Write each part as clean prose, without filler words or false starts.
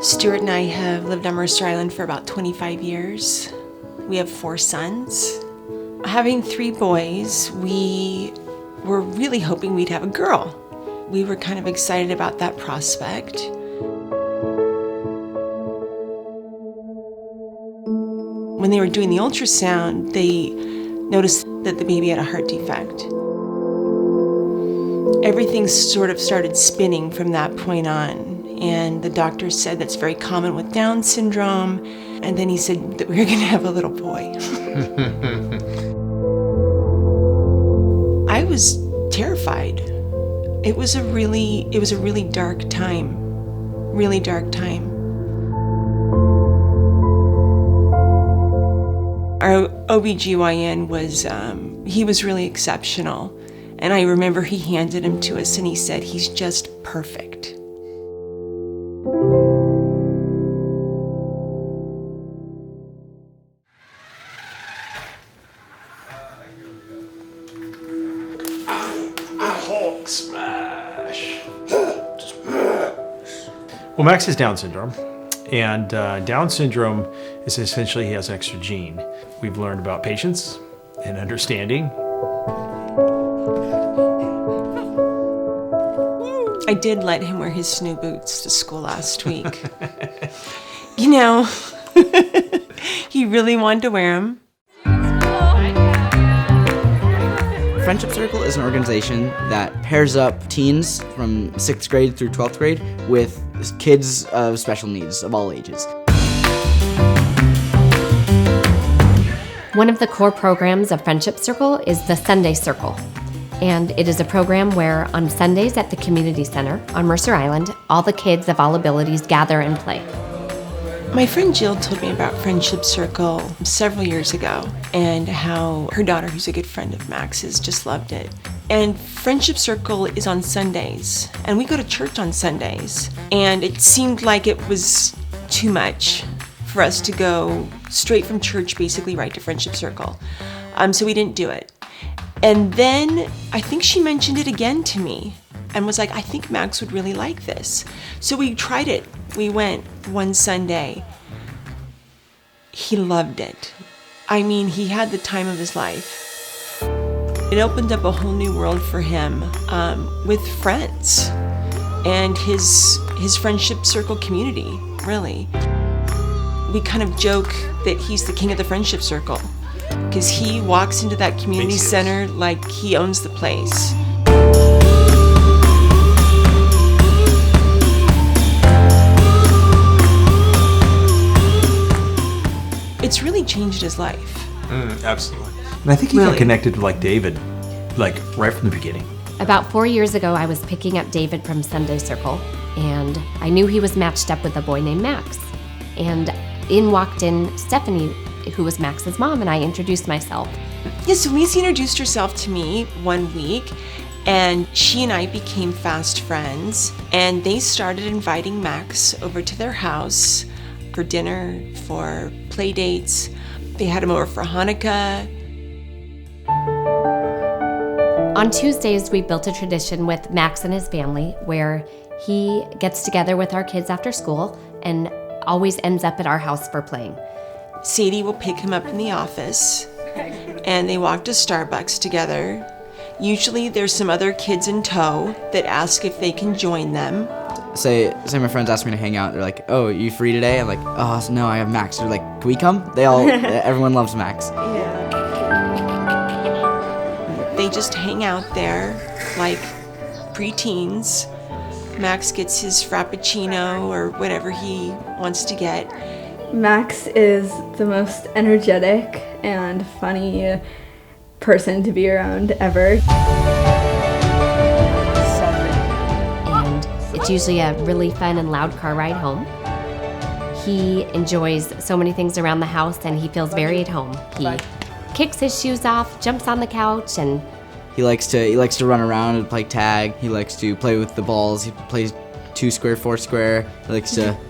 Stuart and I have lived on Mercer Island for about 25 years. We have 4 sons. Having 3 boys, we were really hoping we'd have a girl. We were kind of excited about that prospect. When they were doing the ultrasound, they noticed that the baby had a heart defect. Everything sort of started spinning from that point on, and the doctor said that's very common with Down syndrome, and then he said that we were going to have a little boy. I was terrified. It was a really dark time, really dark time. Our OBGYN he was really exceptional. And I remember he handed him to us and he said, "He's just perfect." Hulk smash. Well, Max has Down syndrome. And Down syndrome is essentially he has an extra gene. We've learned about patience and understanding. I did let him wear his snow boots to school last week. You know, he really wanted to wear them. Friendship Circle is an organization that pairs up teens from 6th grade through 12th grade with kids of special needs of all ages. One of the core programs of Friendship Circle is the Sunday Circle. And it is a program where on Sundays at the Community Center on Mercer Island, all the kids of all abilities gather and play. My friend Jill told me about Friendship Circle several years ago and how her daughter, who's a good friend of Max's, just loved it. And Friendship Circle is on Sundays, and we go to church on Sundays. And it seemed like it was too much for us to go straight from church basically right to Friendship Circle. So we didn't do it. And then I think she mentioned it again to me and was like, "I think Max would really like this." So we tried it. We went one Sunday. He loved it. I mean, he had the time of his life. It opened up a whole new world for him with friends and his Friendship Circle community, really. We kind of joke that he's the king of the Friendship Circle, because he walks into that community center like he owns the place. It's really changed his life. Absolutely. And I think he got connected to David, right from the beginning. About 4 years ago, I was picking up David from Sunday Circle, and I knew he was matched up with a boy named Max. And in walked in Stephanie, who was Max's mom, and I introduced myself. Yeah, so Lisa introduced herself to me one week, and she and I became fast friends, and they started inviting Max over to their house for dinner, for play dates. They had him over for Hanukkah. On Tuesdays, we built a tradition with Max and his family where he gets together with our kids after school and always ends up at our house for playing. Sadie will pick him up in the office, and they walk to Starbucks together. Usually there's some other kids in tow that ask if they can join them. Say my friends ask me to hang out. They're like, "Oh, you free today?" I'm like, "Oh, no, I have Max." They're like, "Can we come?" Everyone loves Max. They just hang out there like preteens. Max gets his Frappuccino or whatever he wants to get. Max is the most energetic and funny person to be around ever. And it's usually a really fun and loud car ride home. He enjoys so many things around the house, and he feels very at home. He kicks his shoes off, jumps on the couch, and He likes to run around and play tag. He likes to play with the balls. He plays 2 square, 4 square.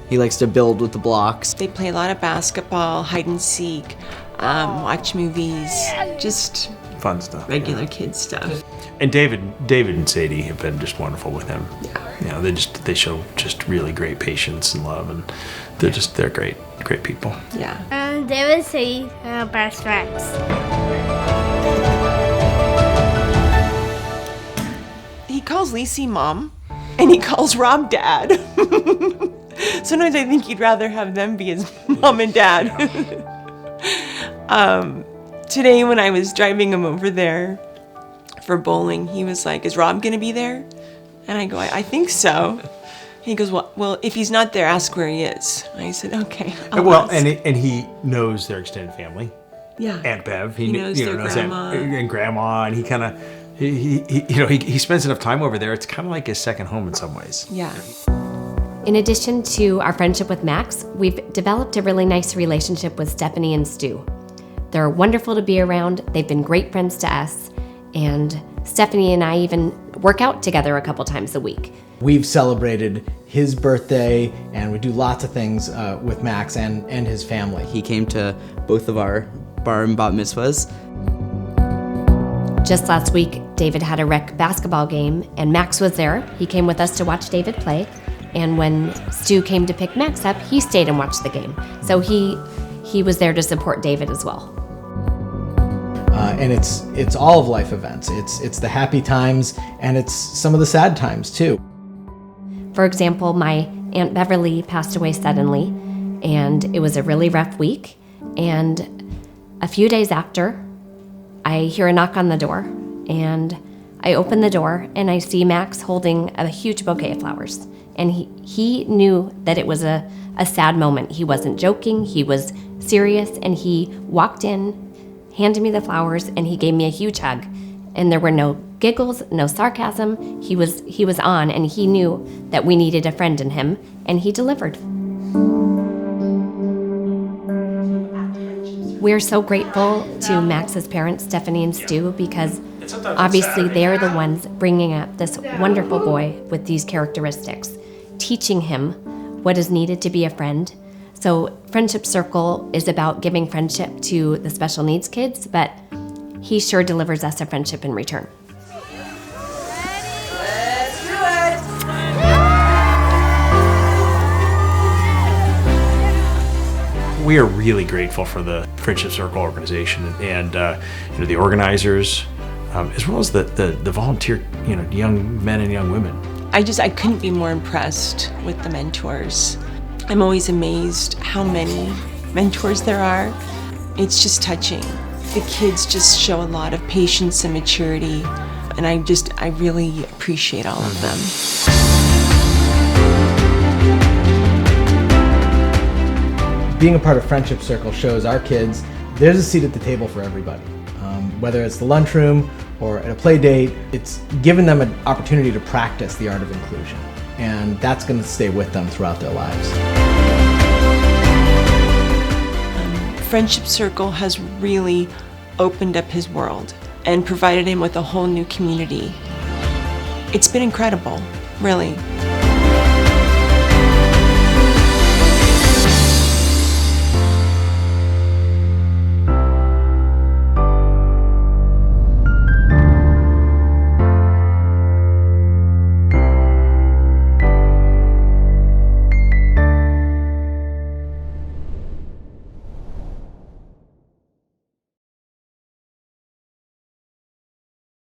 He likes to build with the blocks. They play a lot of basketball, hide and seek, watch movies, just Fun stuff. regular kid stuff. And David and Sadie have been just wonderful with him. Yeah. You know, they show just really great patience and love, and they're great people. Yeah. David say best friends. He calls Lacey mom, and he calls Rob dad. Sometimes I think he'd rather have them be his mom and dad. Today when I was driving him over there for bowling, he was like, "Is Rob gonna be there?" And I go, I think so. He goes, well, if he's not there, ask where he is. I said, okay. I'll ask. And he knows their extended family. Yeah. Aunt Bev. He knows their grandma. And grandma, and he kind of, he spends enough time over there. It's kind of like his second home in some ways. Yeah. In addition to our friendship with Max, we've developed a really nice relationship with Stephanie and Stu. They're wonderful to be around. They've been great friends to us. And Stephanie and I even work out together a couple times a week. We've celebrated his birthday, and we do lots of things with Max and his family. He came to both of our bar and bat mitzvahs. Just last week, David had a rec basketball game, and Max was there. He came with us to watch David play. And when Stu came to pick Max up, he stayed and watched the game. So he was there to support David as well. And it's all of life events. It's the happy times, and it's some of the sad times too. For example, my Aunt Beverly passed away suddenly, and it was a really rough week. And a few days after, I hear a knock on the door, and I open the door, and I see Max holding a huge bouquet of flowers. And he knew that it was a sad moment. He wasn't joking, he was serious, and he walked in, handed me the flowers, and he gave me a huge hug. And there were no giggles, no sarcasm. He was on, and he knew that we needed a friend in him, and he delivered. We're so grateful to Max's parents, Stephanie and Stu, because obviously they're the ones bringing up this wonderful boy with these characteristics, teaching him what is needed to be a friend. So Friendship Circle is about giving friendship to the special needs kids, but he sure delivers us a friendship in return. We are really grateful for the Friendship Circle organization and the organizers, as well as the volunteer, young men and young women. I couldn't be more impressed with the mentors. I'm always amazed how many mentors there are. It's just touching. The kids just show a lot of patience and maturity, and I really appreciate all of them. Being a part of Friendship Circle shows our kids there's a seat at the table for everybody. Whether it's the lunchroom or at a play date, it's given them an opportunity to practice the art of inclusion. And that's going to stay with them throughout their lives. Friendship Circle has really opened up his world and provided him with a whole new community. It's been incredible, really.